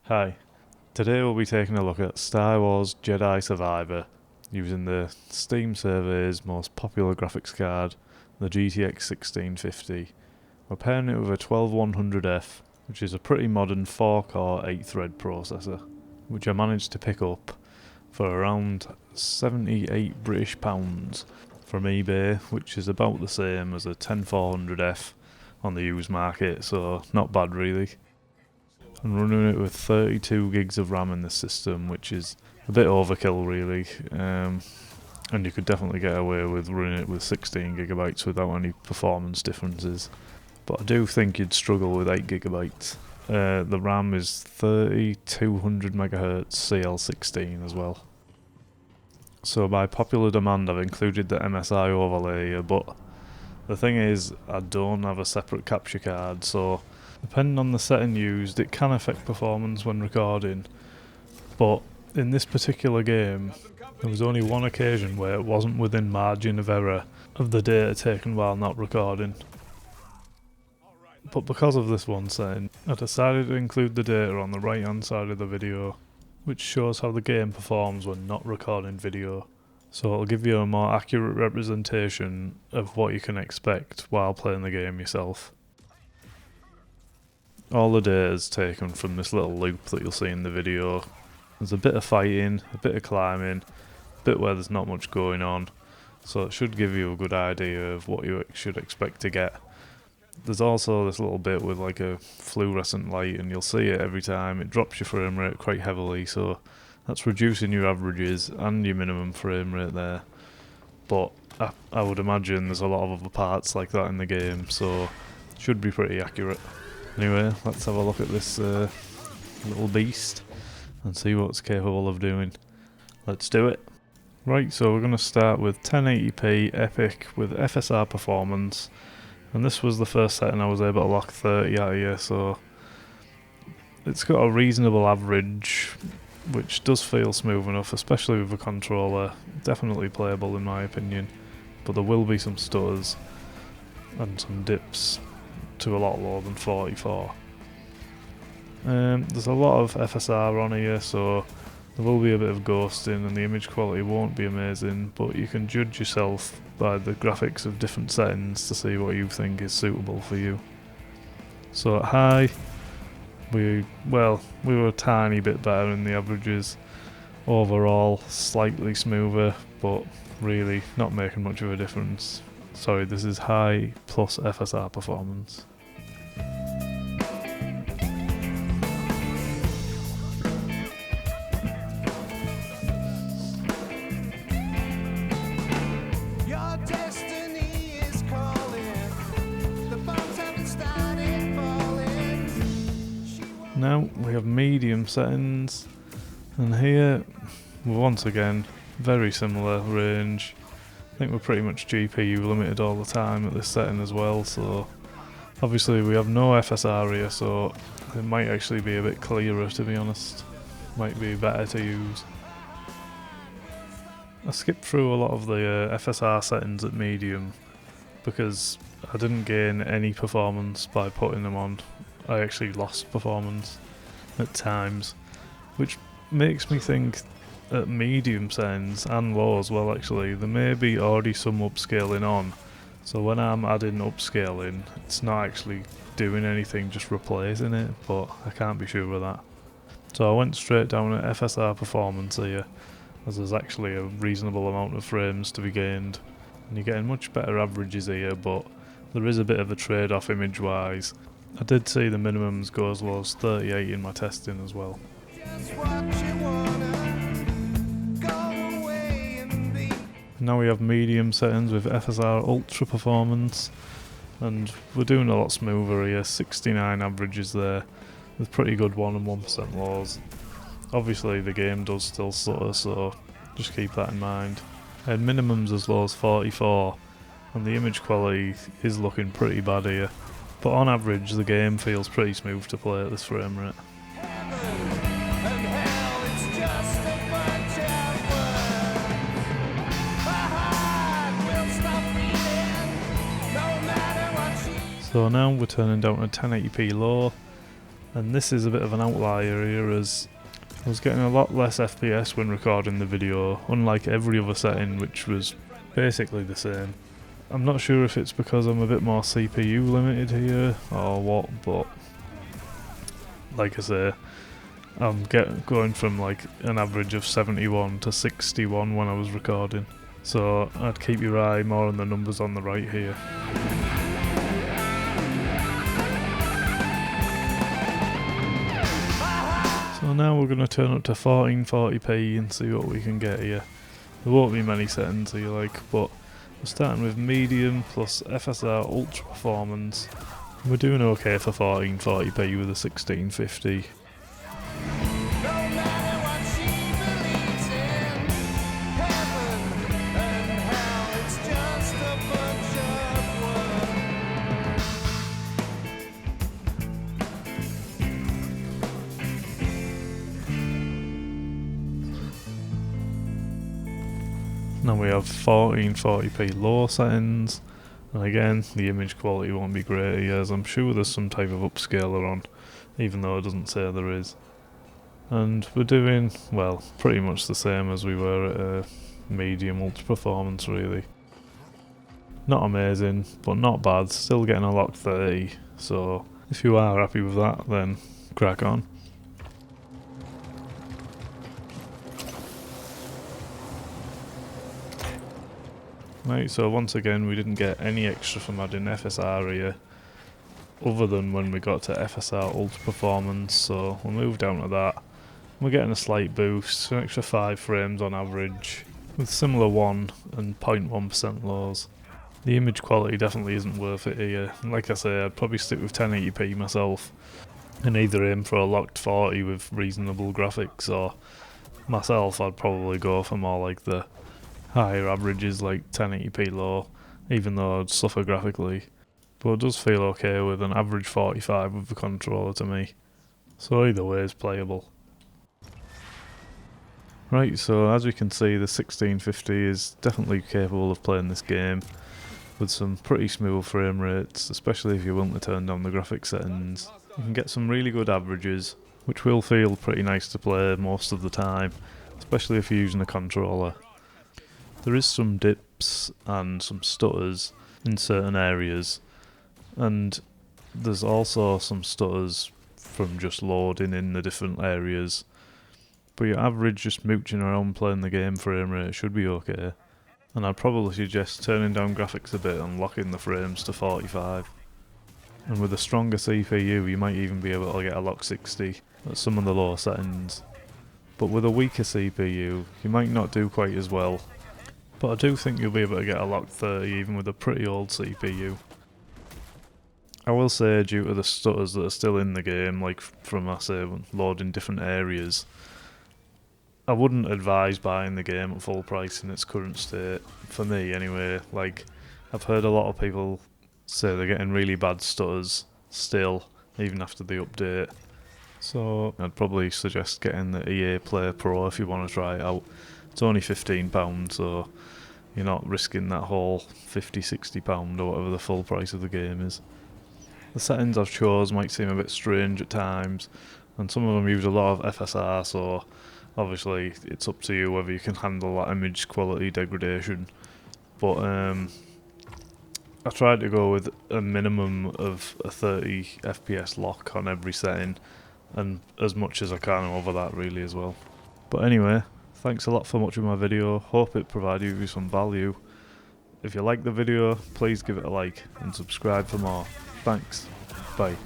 Hi, today we'll be taking a look at Star Wars Jedi Survivor using the Steam survey's most popular graphics card, the GTX 1650. We're pairing it with a 12100F, which is a pretty modern 4-core 8-thread processor, which I managed to pick up for around £78 British from eBay, which is about the same as a 10400F on the used market, so not bad really. I'm running it with 32 gigs of RAM in this system, which is a bit overkill really, and you could definitely get away with running it with 16 gigabytes without any performance differences, but I do think you'd struggle with 8 gigabytes. The RAM is 3200 MHz CL16 as well. So by popular demand I've included the MSI overlay here, but the thing is I don't have a separate capture card, so depending on the setting used, it can affect performance when recording, but in this particular game, there was only one occasion where it wasn't within margin of error of the data taken while not recording. But because of this one setting, I decided to include the data on the right hand side of the video, which shows how the game performs when not recording video. So it'll give you a more accurate representation of what you can expect while playing the game yourself. All the data is taken from this little loop that you'll see in the video. There's a bit of fighting, a bit of climbing, a bit where there's not much going on, so it should give you a good idea of what you should expect to get. There's also this little bit with like a fluorescent light, and you'll see it every time. It drops your frame rate quite heavily, so that's reducing your averages and your minimum frame rate there. But I would imagine there's a lot of other parts like that in the game, so it should be pretty accurate. Anyway, let's have a look at this little beast and see what it's capable of doing. Let's do it. Right, so we're going to start with 1080p Epic with FSR performance, and this was the first setting I was able to lock 30 out of here, so it's got a reasonable average, which does feel smooth enough, especially with a controller. Definitely playable in my opinion, but there will be some stutters and some dips to a lot lower than 44. There's a lot of FSR on here, so there will be a bit of ghosting and the image quality won't be amazing, but you can judge yourself by the graphics of different settings to see what you think is suitable for you. So at high, we were a tiny bit better in the averages. Overall, slightly smoother, but really not making much of a difference. Sorry, this is high plus FSR performance. Now we have medium settings, and here we're once again very similar range. I think we're pretty much GPU limited all the time at this setting as well, so obviously we have no FSR here, so it might actually be a bit clearer, to be honest. Might be better to use. I skipped through a lot of the FSR settings at medium because I didn't gain any performance by putting them on. I actually lost performance at times, which makes me think at medium settings and low as well actually, there may be already some upscaling on, so when I'm adding upscaling it's not actually doing anything, just replacing it, but I can't be sure of that. So I went straight down at FSR performance here, as there's actually a reasonable amount of frames to be gained, and you're getting much better averages here, but there is a bit of a trade-off image wise. I did see the minimums go as low as 38 in my testing as well. Now we have medium settings with FSR Ultra Performance, and we're doing a lot smoother here, 69 averages there, with pretty good 1 and 1% lows. Obviously the game does still stutter, so just keep that in mind. I had minimums as low as 44, and the image quality is looking pretty bad here. But on average, the game feels pretty smooth to play at this frame rate. So now we're turning down to 1080p low, And this is a bit of an outlier here, as I was getting a lot less FPS when recording the video, unlike every other setting, which was basically the same. I'm not sure if it's because I'm a bit more CPU limited here or what, but like I say, I'm going from like an average of 71 to 61 when I was recording. So I'd keep your eye more on the numbers on the right here. So now we're going to turn up to 1440p and see what we can get here. There won't be many settings here, but we're starting with medium plus FSR ultra performance. We're doing okay for 1440p with a 1650. Now we have 1440p low settings, and again the image quality won't be great here, as I'm sure there's some type of upscaler on, even though it doesn't say there is. And we're doing, well, pretty much the same as we were at a medium ultra performance really. Not amazing, but not bad, still getting a locked 30, so if you are happy with that then crack on. Right, so once again we didn't get any extra from adding FSR here, other than when we got to FSR Ultra Performance, so we'll move down to that. We're getting a slight boost, an extra 5 frames on average, with similar 1 and 0.1% lows. The image quality definitely isn't worth it here. Like I say, I'd probably stick with 1080p myself, and either aim for a locked 40 with reasonable graphics, or myself I'd probably go for more like the higher averages like 1080p low, even though I'd suffer graphically. But it does feel okay with an average 45 with the controller to me. So either way is playable. Right, so as we can see, the 1650 is definitely capable of playing this game with some pretty smooth frame rates, especially if you're willing to turn down the graphics settings. You can get some really good averages, which will feel pretty nice to play most of the time, especially if you're using a controller. There is some dips and some stutters in certain areas, and there's also some stutters from just loading in the different areas, but your average just mooching around playing the game frame rate should be okay, and I'd probably suggest turning down graphics a bit and locking the frames to 45. And with a stronger CPU you might even be able to get a lock 60 at some of the lower settings, but with a weaker CPU you might not do quite as well. But I do think you'll be able to get a locked 30 even with a pretty old CPU. I will say, due to the stutters that are still in the game, like from I say loading different areas, I wouldn't advise buying the game at full price in its current state, for me anyway. Like, I've heard a lot of people say they're getting really bad stutters still, even after the update. So I'd probably suggest getting the EA Play Pro if you want to try it out. It's only £15, so you're not risking that whole £50–60 or whatever the full price of the game is. The settings I've chose might seem a bit strange at times, and some of them use a lot of FSR, so obviously it's up to you whether you can handle that image quality degradation. But I tried to go with a minimum of a 30 FPS lock on every setting, and as much as I can over that really as well. But anyway, thanks a lot for watching my video, hope it provided you with some value. If you liked the video, please give it a like and subscribe for more. Thanks, bye.